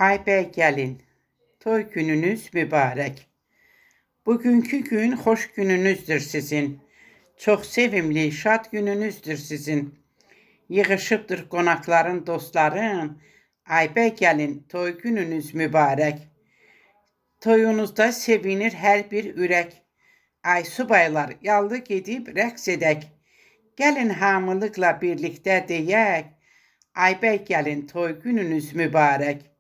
Aybəy gəlin, toy gününüz mübarək. Bugünkü gün xoş gününüzdür sizin. Çox sevimli, şad gününüzdür sizin. Yığışıbdır qonaqların, dostların. Aybəy gəlin, toy gününüz mübarək. Toyunuzda sevinir hər bir ürək. Ay subaylar, yallı gedib rəqs edək. Gəlin hamılıqla birlikdə deyək. Aybəy gəlin, toy gününüz mübarək.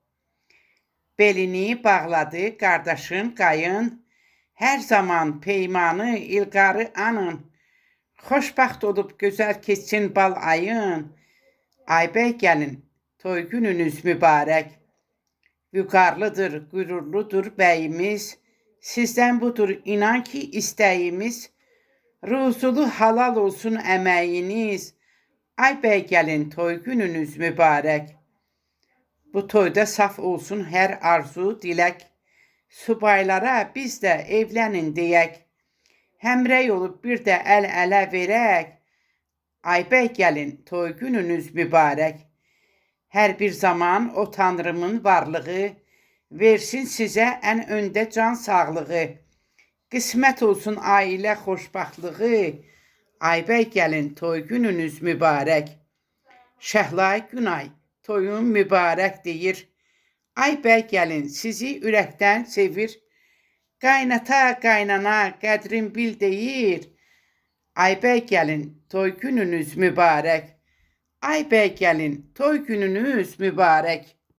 Belini bağladı qardaşın qayın, hər zaman peymanı ilqarı anın. Xoşbaxt olub gözəl keçsin bal ayın, Aybəy gəlin, toy gününüz mübarək. Vüqarlıdır, qürurludur bəyimiz, sizdən budur inan ki istəyimiz. Ruzulu halal olsun əməyiniz, Aybəy gəlin, toy gününüz mübarək. Bu toyda saf olsun hər arzu, dilək. Subaylara biz də evlənin deyək. Həmrəy olub bir də əl-ələ verək. Aybəy gəlin, toy gününüz mübarək. Hər bir zaman o Tanrımın varlığı versin sizə ən öndə can sağlığı. Qismət olsun ailə xoşbaxtlığı. Aybəy gəlin, toy gününüz mübarək. Şəhlay Günay toyun mübarək deyir. Aybəy gəlin, sizi ürəkdən sevir. Qaynata, qaynana qədrin bil deyir. Aybəy gəlin, toy gününüz mübarək. Aybəy gəlin, toy gününüz mübarək.